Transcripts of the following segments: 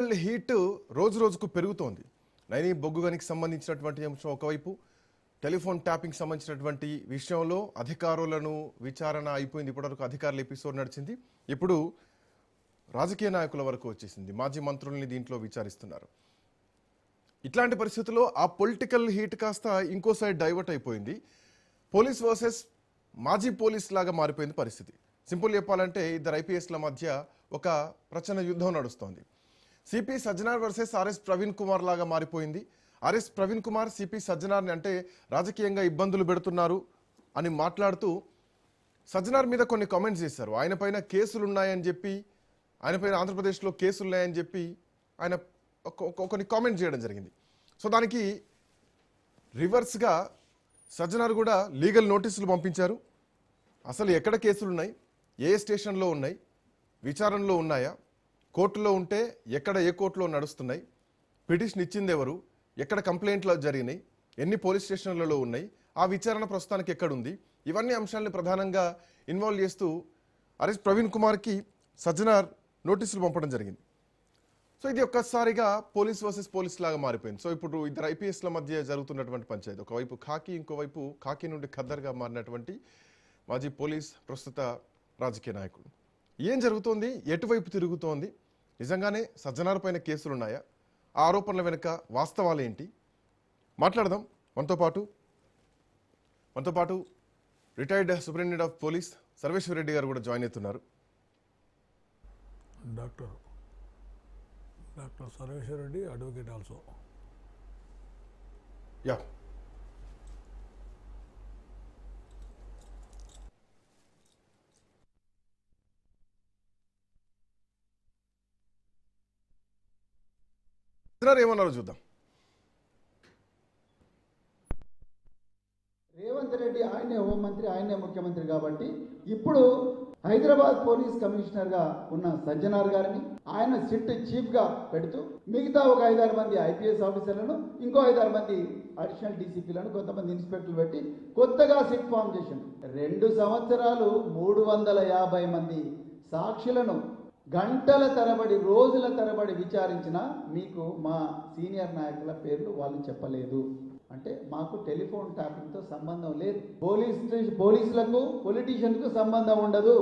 Heat రోజు రోజుకు పెరుగుతోంది. నైని బొగ్గుగనికి సంబంధించినటువంటి అంశం ఒకవైపు, టెలిఫోన్ ట్యాపింగ్ సంబంధించినటువంటి విషయంలో అధికారులను విచారణ అయిపోయింది. ఇప్పటివరకు అధికారుల ఎపిసోడ్ నడిచింది. ఇప్పుడు రాజకీయ నాయకుల వరకు వచ్చేసింది. మాజీ మంత్రుల్ని దీంట్లో విచారిస్తున్నారు. ఇట్లాంటి పరిస్థితుల్లో ఆ పొలిటికల్ హీట్ కాస్త ఇంకో సైడ్ డైవర్ట్ అయిపోయింది. పోలీస్ వర్సెస్ మాజీ పోలీస్ లాగా మారిపోయింది పరిస్థితి. సింపుల్ చెప్పాలంటే ఇద్దరు ఐపీఎస్ల మధ్య ఒక ప్రచన్న యుద్ధం నడుస్తోంది. CP Sajjanar versus RS Praveen Kumar లాగా మారిపోయింది. ఆర్ఎస్ ప్రవీణ్ కుమార్ సిపి సజ్జనార్ని అంటే రాజకీయంగా ఇబ్బందులు పెడుతున్నారు అని మాట్లాడుతూ సజ్జనార్ మీద కొన్ని కామెంట్స్ చేశారు. ఆయన పైన కేసులు ఉన్నాయని చెప్పి, ఆయన పైన ఆంధ్రప్రదేశ్లో కేసులు ఉన్నాయని చెప్పి ఆయన కొన్ని కామెంట్స్ చేయడం జరిగింది. సో దానికి రివర్స్గా సజ్జనార్ కూడా లీగల్ నోటీసులు పంపించారు. అసలు ఎక్కడ కేసులు ఉన్నాయి, ఏ స్టేషన్లో ఉన్నాయి, విచారణలో ఉన్నాయా, కోర్టులో ఉంటే ఎక్కడ ఏ కోర్టులో నడుస్తున్నాయి, పిటిషన్ ఇచ్చింది ఎవరు, ఎక్కడ కంప్లైంట్లు జరిగినాయి, ఎన్ని పోలీస్ స్టేషన్లలో ఉన్నాయి, ఆ విచారణ ప్రస్తుతానికి ఎక్కడుంది, ఇవన్నీ అంశాలను ప్రధానంగా ఇన్వాల్వ్ చేస్తూ ఆర్ఎస్ ప్రవీణ్ కుమార్కి సజ్జనార్ నోటీసులు పంపడం జరిగింది. సో ఇది ఒక్కసారిగా పోలీస్ వర్సెస్ పోలీస్ లాగా మారిపోయింది. సో ఇప్పుడు ఇద్దరు ఐపీఎస్ల మధ్య జరుగుతున్నటువంటి పంచాయతీ, ఒకవైపు ఖాకీ, ఇంకోవైపు ఖాకీ నుండి ఖద్దర్గా మారినటువంటి మాజీ పోలీస్, ప్రస్తుత రాజకీయ నాయకుడు. ఏం జరుగుతోంది, ఎటువైపు తిరుగుతోంది, నిజంగానే సజ్జనార్ పైన కేసులు ఉన్నాయా, ఆ ఆరోపణల వెనుక వాస్తవాలు ఏంటి మాట్లాడదాం. మనతో పాటు retired superintendent of police Sarveshwar Reddy గారు కూడా జాయిన్ అవుతున్నారు. Doctor Sarveshwar Reddy, advocate also. Yeah, ఏమన్నారో చూద్దాం. రేవంత్ రెడ్డి ఆయనే హోంమంత్రి, ఆయనే ముఖ్యమంత్రి కాబట్టి ఇప్పుడు హైదరాబాద్ పోలీస్ కమిషనర్గా ఉన్న సజ్జనార్ గారిని ఆయన సిట్ చీఫ్గా పెడుతూ మిగతా ఒక 5-6 మంది ఐపీఎస్ ఆఫీసర్లను, ఇంకో 5-6 మంది అడిషనల్ డీసీపీలను, కొంతమంది ఇన్స్పెక్టర్లు పెట్టి కొత్తగా సిట్ ఫామ్ చేసింది. 2 సంవత్సరాలు 350 మంది సాక్షులను గంటల తరబడి, రోజుల తరబడి విచారించిన మీకు మా సీనియర్ నాయకుల పేర్లు వాళ్ళు చెప్పలేదు. అంటే మాకు టెలిఫోన్ ట్యాపింగ్తో సంబంధం లేదు. పోలీసులకు పొలిటీషియన్కు సంబంధం ఉండదు.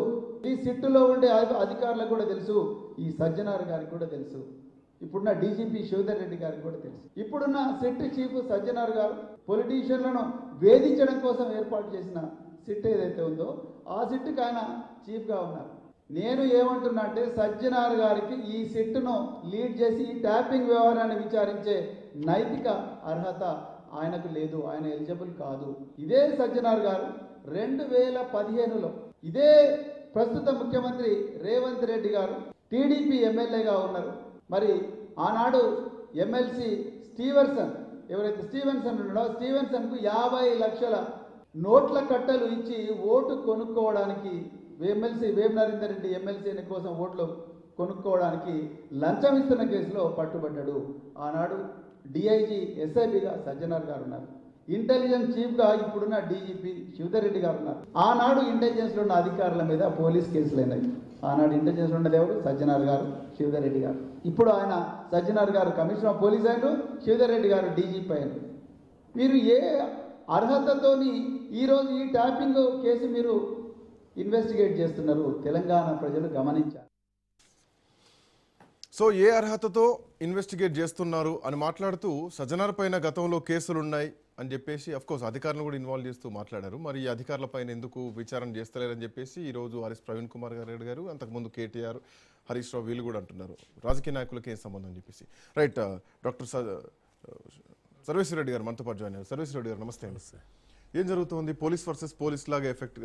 ఈ సిట్టులో ఉండే అధికారులకు కూడా తెలుసు, ఈ సజ్జనార్ గారికి కూడా తెలుసు, ఇప్పుడున్న డీజీపీ శివధర్ రెడ్డి గారికి కూడా తెలుసు. ఇప్పుడున్న సిట్ చీఫ్ సజ్జనార్ గారు పొలిటీషియన్లను వేధించడం కోసం ఏర్పాటు చేసిన సిట్ ఏదైతే ఉందో ఆ సిట్టుకి ఆయన చీఫ్గా ఉన్నారు. నేను ఏమంటున్నా అంటే సజ్జనార్ గారికి ఈ సిట్టును లీడ్ చేసి ఈ ట్యాపింగ్ వ్యవహారాన్ని విచారించే నైతిక అర్హత ఆయనకు లేదు, ఆయన ఎలిజిబుల్ కాదు. ఇదే సజ్జనార్ గారు 2015లో ఇదే ప్రస్తుత ముఖ్యమంత్రి రేవంత్ రెడ్డి గారు టీడీపీ ఎమ్మెల్యేగా ఉన్నారు. మరి ఆనాడు ఎమ్మెల్సీ ఎవరైతే స్టీవెన్సన్ ఉన్నాడో స్టీవెన్సన్కు 50 లక్షల నోట్ల కట్టలు ఇచ్చి ఓటు కొనుక్కోవడానికి, ఎమ్మెల్సీ వేం నరేందర్ రెడ్డి ఎమ్మెల్సీ కోసం ఓట్లు కొనుక్కోవడానికి లంచం ఇస్తున్న కేసులో పట్టుబడ్డాడు. ఆనాడు డిఐజీ ఎస్ఐబిగా సజ్జనార్ గారు ఉన్నారు. ఇంటెలిజెన్స్ చీఫ్గా ఇప్పుడున్న డీజీపీ శివధర్ రెడ్డి గారు ఉన్నారు. ఆనాడు ఇంటెలిజెన్స్లో ఉన్న అధికారుల మీద పోలీస్ కేసులు అయినాయి. ఆనాడు ఇంటెలిజెన్స్ ఉన్నది ఎవరు? సజ్జనార్ గారు, శివధర్ రెడ్డి గారు. ఇప్పుడు ఆయన సజ్జనార్ గారు కమిషనర్ ఆఫ్ పోలీస్ అయినారు, శివధర్ రెడ్డి గారు డీజీపీ అయినారు. మీరు ఏ అర్హతతోని ఈరోజు ఈ ట్యాపింగ్ కేసు మీరు ఇన్వెస్టిగేట్ చేస్తున్నారు? తెలంగాణ ప్రజలు గమనించారు. సో ఏ అర్హతతో ఇన్వెస్టిగేట్ చేస్తున్నారు అని మాట్లాడుతూ సజ్జనార్ పైన గతంలో కేసులు ఉన్నాయి అని చెప్పేసి అఫ్కోర్స్ అధికారులను కూడా ఇన్వాల్వ్ చేస్తూ మాట్లాడారు. మరి ఈ అధికారుల పైన ఎందుకు విచారణ చేస్తలేరని చెప్పేసి ఈరోజు ఆర్ఎస్ ప్రవీణ్ కుమార్ గారు, అంతకుముందు కేటీఆర్, హరీష్ రావు వీళ్ళు కూడా అంటున్నారు. రాజకీయ నాయకులకి ఏం సంబంధం అని చెప్పేసి. రైట్, డాక్టర్ సర్వేశ్వర్ రెడ్డి గారు మనతో పాటు జాయిన్ అయ్యారు. సర్వేశ్వర్ రెడ్డి గారు నమస్తే. ఏం జరుగుతుంది? పోలీస్ వర్సెస్ పోలీస్ లాగా ఎఫెక్ట్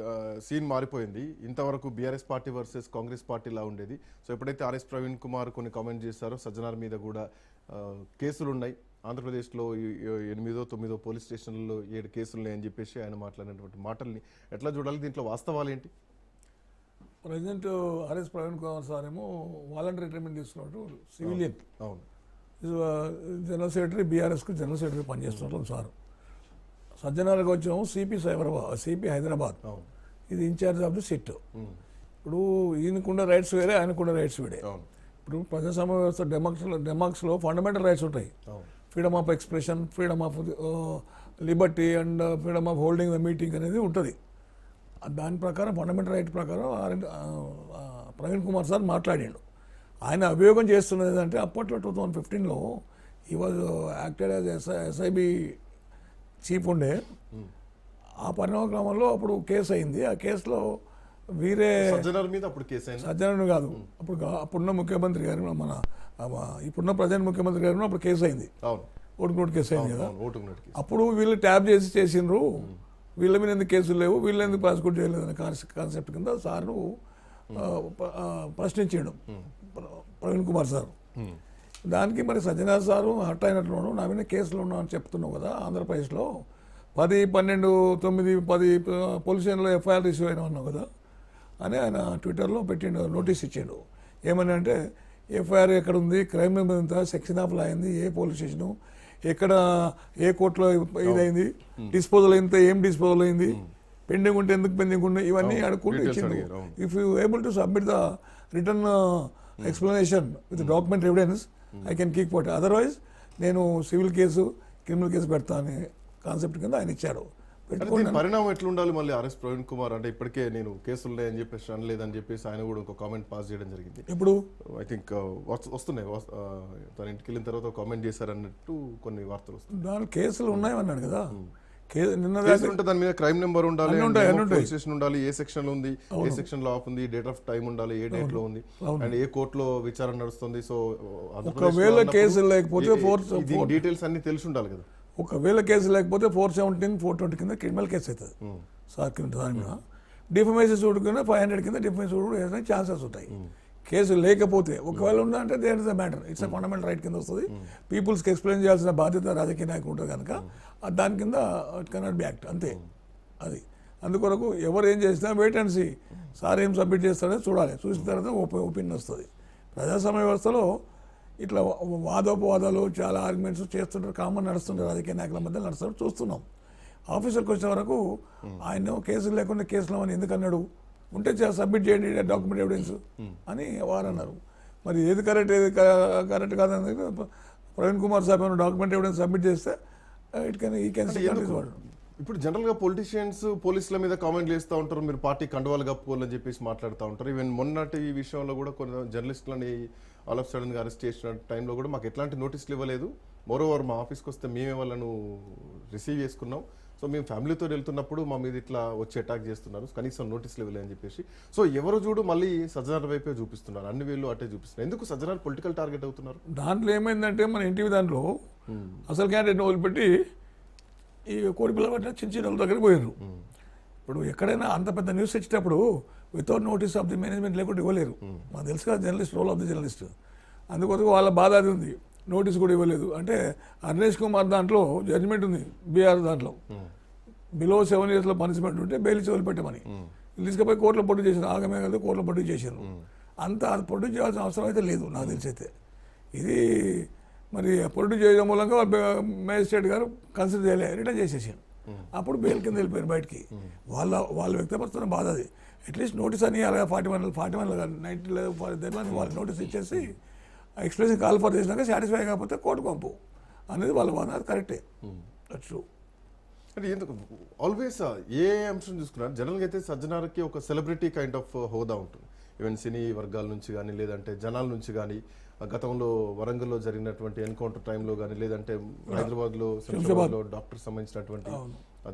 సీన్ మారిపోయింది. ఇంతవరకు బీఆర్ఎస్ పార్టీ వర్సెస్ కాంగ్రెస్ పార్టీలా ఉండేది. సో ఎప్పుడైతే ఆర్ఎస్ ప్రవీణ్ కుమార్ కొన్ని కామెంట్ చేశారో సజ్జనార్ మీద కూడా కేసులు ఉన్నాయి, ఆంధ్రప్రదేశ్లో 8-9 పోలీస్ స్టేషన్లలో 7 కేసులు ఉన్నాయని చెప్పేసి ఆయన మాట్లాడినటువంటి మాటల్ని ఎట్లా చూడాలి? దీంట్లో వాస్తవాలు ఏంటి? President RS Praveen Kumar sir ఏమో వాలంటరీ రిటైర్మెంట్ తీసుకున్నట్టు సివిలియన్. అవును, జనరల్ సెక్రటరీ, బీఆర్ఎస్కు జనరల్ సెక్రటరీ పనిచేస్తున్నారు సార్. సజ్జనార్కి వచ్చాము సిపి హైదరాబాద్, ఇది ఇన్ఛార్జ్ ఆఫ్ ది సిట్. ఇప్పుడు ఈయనకున్న రైట్స్ వేరే, ఆయనకున్న రైట్స్ వేరే. ఇప్పుడు ప్రజాస్వామ్య వ్యవస్థ డెమాక్స్లో ఫండమెంటల్ రైట్స్ ఉంటాయి. అవును. Freedom of expression, freedom of Liberty and freedom of holding the meeting అనేది ఉంటుంది. దాని ప్రకారం ఫండమెంటల్ రైట్ ప్రకారం ప్రవీణ్ కుమార్ సార్ మాట్లాడాడు. ఆయన అభియోగం చేస్తున్నది ఏంటంటే అప్పట్లో 2015లో ఈ was acted as SIB chief ఉండే. ఆ పరిణామ క్రమంలో అప్పుడు కేసు అయింది. ఆ కేసులో వీరే సజ్జనర్ మీద అప్పుడు కేసు అయింది. సజ్జనుడు కాదు, అప్పుడున్న ముఖ్యమంత్రి గారు ఇప్పుడున్న ప్రజెంట్ ముఖ్యమంత్రి గారు అప్పుడు కేసు అయింది. అవును, ఓటుకు నోటు కేసు అయింది కదా. ఓటుకు నోటు కేసు. అప్పుడు వీళ్ళు ట్యాప్ చేసిండ్రు, వీళ్ళ మీద ఎందుకు కేసులు లేవు, వీళ్ళు ఎందుకు ప్రాసిక్యూట్ చేయలేదు అనే కాన్సెప్ట్ కింద సార్ను ప్రశ్నించాడు ప్రవీణ్ కుమార్ సార్. దానికి మరి సజ్జనార్ సారు హర్ట్ అయినట్లు నా మీద కేసులు ఉన్నావు అని చెప్తున్నావు కదా, ఆంధ్రప్రదేశ్లో 10, 12, 9, 10 పోలీస్ స్టేషన్లో ఎఫ్ఐఆర్ రిసీవ్ అయినా ఉన్నావు కదా అని ఆయన ట్విట్టర్లో పెట్టిండు, నోటీస్ ఇచ్చాడు. ఏమని అంటే ఎఫ్ఐఆర్ ఎక్కడ ఉంది, క్రైమ్ నెంబర్ ఎంత, సెక్షన్ ఆఫ్ లా అయింది, ఏ పోలీస్ స్టేషను, ఎక్కడ ఏ కోర్టులో ఇదైంది, డిస్పోజల్ ఎంత, ఏం డిస్పోజల్ అయింది, పెండింగ్ ఉంటే ఎందుకు పెండింగ్ ఉన్నాయి, ఇవన్నీ అడుక్కుంటూ ఇచ్చిండు. If you able to submit the return explanation with document evidence I can కీక్ పోట్, అదర్వైజ్ నేను సివిల్ కేసు, క్రిమినల్ కేసు పెడతా అనే కాన్సెప్ట్ కింద ఆయన ఇచ్చాడు. పరిణామం ఎట్లుండాలి మళ్ళీ ఆర్ఎస్ ప్రవీణ్ కుమార్ అంటే ఇప్పటికే నేను కేసులు ఉన్నాయని చెప్పేసి అనలేదని చెప్పేసి ఆయన కూడా ఒక కామెంట్ పాస్ చేయడం జరిగింది. ఇప్పుడు ఐ థింక్ వస్తున్నాయి, తన ఇంటికి వెళ్ళిన తర్వాత కామెంట్ చేశారన్నట్టు కొన్ని వార్తలు వస్తున్నాయి. దాని కేసులు ఉన్నాయన్నాడు కదా. నిన్న దాని మీద క్రైమ్ నెంబర్ ఉండాలి, పోలీస్ స్టేషన్ ఉండాలి, ఏ సెక్షన్ లో ఉంది, ఏ సెక్షన్ లో ఆఫ్ ఉంది, డేట్ ఆఫ్ టైం ఉండాలి, ఏ డేట్ లో ఉంది, అండ్ ఏ కోర్టులో విచారణ నడుస్తుంది. సో ఒకవేళ కేసులు లేకపోతే డీటెయిల్స్ అన్ని తెలిసి ఉండాలి కదా. ఒకవేళ కేసు లేకపోతే 417, 420 కింద క్రిమినల్ కేసు అవుతుంది సార్ కింద. దాని మీద డిఫమేషన్ సూట్ కింద 500 కింద డిఫమేషన్ సూట్ కూడా వేసే ఛాన్సెస్ ఉంటాయి. కేసు లేకపోతే ఒకవేళ ఉందంటే there is the matter, it's a fundamental right కింద వస్తుంది. పీపుల్స్కి ఎక్స్ప్లెయిన్ చేయాల్సిన బాధ్యత రాజకీయ నాయకులు ఉంటుంది కనుక దాని కింద ఇట్ కెనాట్ బి యాక్ట్ అంతే. అది అందుకొరకు ఎవరు ఏం చేసినా వెయిట్ అండ్ సీ, సార్ ఏం సబ్మిట్ చేస్తారో చూడాలి, చూసిన తర్వాత ఒపీనియన్ వస్తుంది. ప్రజాస్వామ్య వ్యవస్థలో ఇట్లా వాదోపవాదాలు చాలా ఆర్గ్యుమెంట్స్ చేస్తుంటారు, కామన్ నడుస్తుంటారు, రాజకీయ నాయకుల మధ్య నడుస్తుంటారు, చూస్తున్నాం. ఆఫీసర్కి వచ్చిన వరకు ఆయన కేసులు లేకుండా కేసులు అని ఎందుకు అన్నాడు, ఉంటే సబ్మిట్ చేయండి డాక్యుమెంట్ ఎవిడెన్స్ అని వారు అన్నారు. మరి ఏది కరెక్ట్ కాదని ప్రవీణ్ కుమార్ సాబ్ డాక్యుమెంట్ ఎవిడెన్స్ సబ్మిట్ చేస్తే ఇట్ కెన్ ఈ కెన్ ఇప్పుడు జనరల్ గా పొలిటీషియన్స్ పోలీసుల మీద కామెంట్లు చేస్తూ ఉంటారు, మీరు పార్టీ కండువాలు కప్పుకోవాలని చెప్పేసి మాట్లాడుతూ ఉంటారు. ఈవెన్ మొన్నటి విషయంలో కూడా కొన్ని జర్నలిస్టులని ఆల్ ఆఫ్ సడన్ గా అరెస్ట్ చేసిన టైంలో కూడా మాకు ఎట్లాంటి నోటీసులు ఇవ్వలేదు, మోరోవర్ మా ఆఫీస్కి వస్తే మేమే వాళ్ళను రిసీవ్ చేసుకున్నాం, సో మేము ఫ్యామిలీతో వెళ్తున్నప్పుడు మా మీద ఇట్లా వచ్చి అటాక్ చేస్తున్నారు, కనీసం నోటీసులు ఇవ్వలేదు అని చెప్పేసి. సో ఎవరు చూడు మళ్ళీ సజ్జనార్ వైపే చూపిస్తున్నారు, అన్ని వేళ్ళు అటే చూపిస్తున్నారు. ఎందుకు సజ్జనార్ పొలిటికల్ టార్గెట్ అవుతున్నారు? దాంట్లో ఏమైందంటే మన ఇంటి దాంట్లో అసలు క్యాండిడేట్ని వదిలిపెట్టి ఈ కోడిపిల్ల పట్టిన చిన్న చిన్న దగ్గరికి పోయారు. ఇప్పుడు ఎక్కడైనా అంత పెద్ద న్యూస్ ఇచ్చేటప్పుడు without notice of the management లేకుండా ఇవ్వలేరు. మాకు తెలుసు కదా journalist, role of the journalist. అందుకోసం వాళ్ళ బాధ అది ఉంది, నోటీస్ కూడా ఇవ్వలేదు. అంటే అర్నేష్ కుమార్ దాంట్లో జడ్జిమెంట్ ఉంది, బీఆర్ దాంట్లో బిలో 7 years పనిష్మెంట్ ఉంటే బెయిల్ ఇచ్చి వదిలిపెట్టమని తీసుకుపోయి కోర్టులో ప్రొడ్యూస్ చేశారు. ఆగమే కదా కోర్టులో ప్రొడ్యూస్ చేశారు. అంత అది ప్రొడ్యూస్ చేయాల్సిన అవసరం అయితే లేదు నాకు తెలిసి అయితే. ఇది మరి ప్రొడ్యూస్ చేయడం మూలంగా మేజిస్ట్రేట్ గారు కన్సిడర్ చేయలే, రిటర్న్ చేసేసాను. అప్పుడు బెయిల్ కింద వెళ్ళిపోయారు బయటికి. వాళ్ళు వ్యక్తపరుస్తున్న బాధ అది. అట్లీస్ట్ నోటీస్ అని అలాగే 41 90 వాళ్ళు నోటీస్ ఇచ్చేసి ఎక్స్ప్రెషన్ కాల్ ఫర్ చేసినాక సాటిస్ఫై కాకపోతే కోర్టు పంపు అనేది వాళ్ళ బాధ. అది కరెక్టే, ట్రూ. అంటే ఎందుకు ఆల్వేస్ ఏ అంశం చూసుకున్నారు జనరల్గా అయితే సజ్జనార్కి ఒక సెలబ్రిటీ కైండ్ ఆఫ్ హోదా ఉంటుంది. ఈవెన్ సినీ వర్గాల నుంచి కానీ లేదంటే జనాల నుంచి కానీ, గతంలో వరంగల్లో జరిగినటువంటి ఎన్కౌంటర్ టైంలో కానీ లేదంటే హైదరాబాద్లో శంషాబాద్లో డాక్టర్ సంబంధించినటువంటి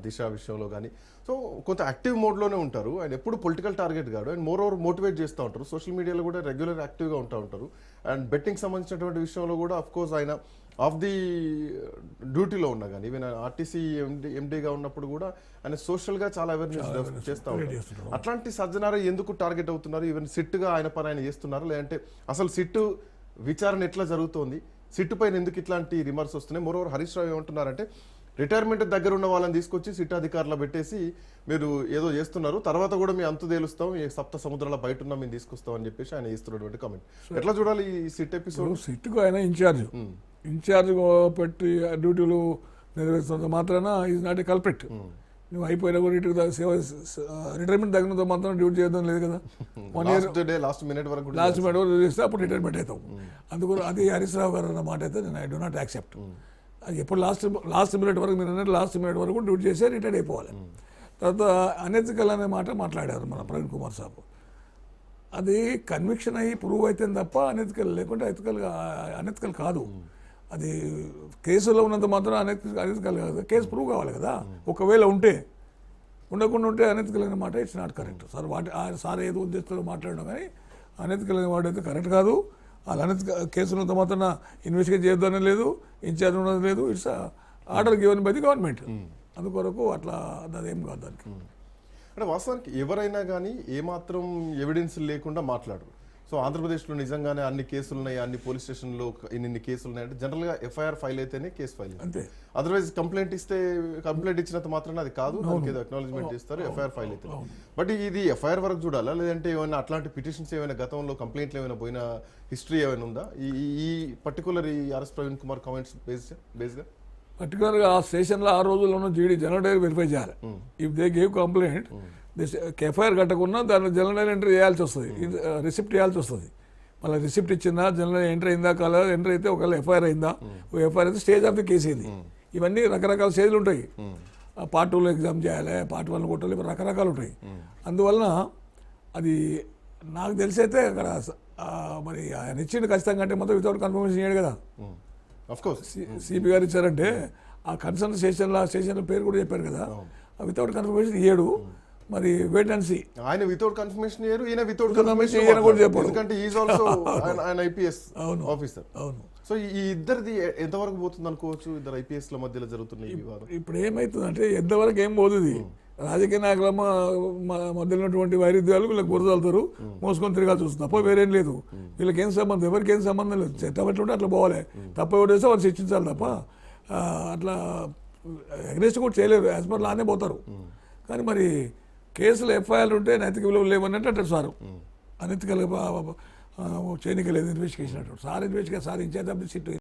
దిశ విషయంలో కానీ, సో కొంత యాక్టివ్ మోడ్లోనే ఉంటారు. ఆయన ఎప్పుడు పొలిటికల్ టార్గెట్ కాదు, అండ్ మోర్ ఓవర్ మోటివేట్ చేస్తూ ఉంటారు. సోషల్ మీడియాలో కూడా రెగ్యులర్ యాక్టివ్గా ఉంటూ ఉంటారు. అండ్ బెట్టింగ్ సంబంధించినటువంటి విషయంలో కూడా అఫ్కోర్స్ ఆయన ఆఫ్ ది డ్యూటీలో ఉన్నా కానీ, ఈవెన్ ఆర్టీసీ ఎండీగా ఉన్నప్పుడు కూడా ఆయన సోషల్గా చాలా అవేర్నెస్ చేస్తూ ఉంటారు. అట్లాంటి సజ్జనార్ ఎందుకు టార్గెట్ అవుతున్నారు? ఈవెన్ సిట్గా ఆయన పని ఆయన చేస్తున్నారు, లేదంటే అసలు సిట్టు విచారణ ఎట్లా జరుగుతోంది, సిట్టు పైన ఎందుకు ఇట్లాంటి రిమార్క్స్ వస్తున్నాయి? మరోవర్ హరీష్ రావు ఏమంటున్నారంటే రిటైర్మెంట్ దగ్గర ఉన్న వాళ్ళని తీసుకొచ్చి సిట్ అధికారులు పెట్టేసి మీరు ఏదో చేస్తున్నారు, తర్వాత కూడా మీ అంతు తేలుస్తాం, ఈ సప్త సముద్రాల బయట ఉన్న మేము తీసుకొస్తాం అని చెప్పేసి ఆయన ఇస్తున్నటువంటి కామెంట్. ఎట్లా చూడాలి ఈ సిట్ ఎపిసోడ్? సిట్కు ఆయన ఇన్ఛార్జ్ పెట్టి డ్యూటీలు నెరవేరుస్తున్నంత మాత్రాన ఈజ్ నాట్ ఏ కల్ప్రిట్. నువ్వు అయిపోయినా కూడా ఇటు సేవ రిటైర్మెంట్ తగినంత మాత్రం డ్యూటీ చేయడం లేదు కదా. 1 year లాస్ట్ మినిట్ వరకు లాస్ట్ మినిట్ వరకు చేస్తే అప్పుడు రిటైర్మెంట్ అవుతావు. అందుకు అది హరీష్ రావు గారు అన్న మాట అయితే నేను ఐ డో నాట్ యాక్సెప్ట్. అది ఎప్పుడు లాస్ట్ మినిట్ వరకు మీరు అన్నట్టు లాస్ట్ మినిట్ వరకు డ్యూటీ చేసి రిటైర్ అయిపోవాలి. తర్వాత అనెథికల్ అనే మాట మాట్లాడారు మన ప్రవీణ్ కుమార్ సాబ్. అది కన్విక్షన్ అయ్యి ప్రూవ్ అయితే తప్ప అనెథికల్, లేకుంటే అనెథికల్ కాదు. అది కేసులో ఉన్నంత మాత్రం అనెథికల్ కాదు, కేసు ప్రూవ్ కావాలి కదా. ఒకవేళ ఉండకుండా ఉంటే అనెథికల్ అనే మాట ఇట్స్ నాట్ కరెక్ట్. సార్ ఏదో ఉద్దేశంతో మాట్లాడడం, కానీ అనెథికల్ అనే మాట అయితే కరెక్ట్ కాదు. వాళ్ళు కేసులు ఉన్నంత మాత్రం ఇన్వెస్టిగేట్ చేయొద్దనే లేదు, ఇన్ఛార్జ్ ఉన్నది లేదు. It's order given by the government. అందుకొరకు అట్లా అదేం కాదు దానికి. అంటే వాస్తవానికి ఎవరైనా కానీ ఏమాత్రం ఎవిడెన్స్ లేకుండా మాట్లాడరు. సో ఆంధ్రప్రదేశ్లో నిజంగానే అన్ని కేసులు ఉన్నాయి, అన్ని పోలీస్ స్టేషన్లో ఇన్ని కేసులు ఉన్నాయంటే జనరల్గా ఎఫ్ఐఆర్ ఫైల్ అయితేనే కేసు ఫైల్ అంతే. అదర్వైజ్ కంప్లైంట్ ఇచ్చినంత మాత్రాన అది కాదు, దానికి ఏదో అక్నాలజ్మెంట్ చేస్తారు, ఎఫ్ఐఆర్ ఫైల్ అవుతుంది. బట్ ఇది ఎఫ్ఐఆర్ వరకు చూడాలా, లేదంటే ఏమైనా అట్లాంటి పిటిషన్స్ ఏమైనా గతంలో కంప్లైంట్లు ఏమైనా పోయిన హిస్టరీ ఏమైనా ఉందా ఈ పర్టికులర్ ఈ ఆర్ఎస్ ప్రవీణ్ కుమార్ కామెంట్స్ బేస్గా? పర్టికులర్గా ఆ స్టేషన్లో ఆ రోజుల్లోనూ జీడీ జనరల్ డైరీ వెరిఫై చేయాలి. If they gave complaint, FIR కట్టకుండా దాన్ని జనరల్ డైరీ ఎంట్రీ చేయాల్సి వస్తుంది, రిసిప్ట్ చేయాల్సి వస్తుంది. మళ్ళీ రిసిప్ట్ ఇచ్చిందా, జనరల్ ఎంట్రీ అయిందా, కాలేదా, ఎంట్రీ అయితే ఒకవేళ ఎఫ్ఐఆర్ అయిందా, ఎఫ్ఐఆర్ అయితే స్టేజ్ ఆఫ్ ది కేసు అయింది. ఇవన్నీ రకరకాల స్టేజ్లు ఉంటాయి. పార్ట్ 2లో ఎగ్జామ్ చేయాలి, పార్ట్ 1 కొట్టాలి, రకరకాలు ఉంటాయి. అందువలన అది నాకు తెలిసి అయితే అక్కడ మరి ఆయన ఇచ్చిండు ఖచ్చితంగా, అంటే మొత్తం వితౌట్ కన్ఫర్మేషన్ ఇయ్యాడు కదా. సిపి గారు ఇచ్చారంటే ఆ కన్సర్న్ స్టేషన్ల పేరు కూడా చెప్పారు కదా, వితౌట్ కన్ఫర్మేషన్ ఇయ్యాడు. మరి వెయిట్ అండ్ సీ. ఆయన వితౌట్ కన్ఫర్మేషన్ ఇయ్యారు, ఈయన వితౌట్ కన్ఫర్మేషన్ ఇయ్యను కూడా చెప్పాడు. ఎందుకంటే ఈజ్ ఆల్సో ఆయన ఐపీఎస్ ఆఫీసర్. అవును. సో ఈ ఇద్దరిది ఎంతవరకు పోతుంది అనుకోవచ్చు? ఇద్దరు ఐపీఎస్ల మధ్యలో జరుగుతున్నాయి వివాదం. ఇప్పుడు ఏమవుతుందంటే ఎంతవరకు ఏం పోతుంది, రాజకీయ నాయకుల మధ్యలో ఉన్నటువంటి వైరుధ్యాలు వీళ్ళకి గురజాలుతారు, మోసుకొని తిరగాల్సి వస్తుంది తప్ప వేరేం లేదు. వీళ్ళకి ఏం సంబంధం, ఎవరికి ఏం సంబంధం లేదు. చట్టం ఎట్లా ఉంటే అట్లా పోవాలి, తప్ప ఎవరు వాళ్ళు శిక్షించాలి తప్ప అట్లా అగ్రెస్ట్ కూడా చేయలేరు. యాజ్ పర్ లానే పోతారు. కానీ మరి కేసులు ఎఫ్ఐఆర్లు ఉంటే నైతిక విలువలు లేవన్నట్టు అంటారు సారు. అనైతికలుగా చేయనిక లేదు ఇన్వెస్టిగేషన్ అంటారు sir. Investigation sir incharge of the SIT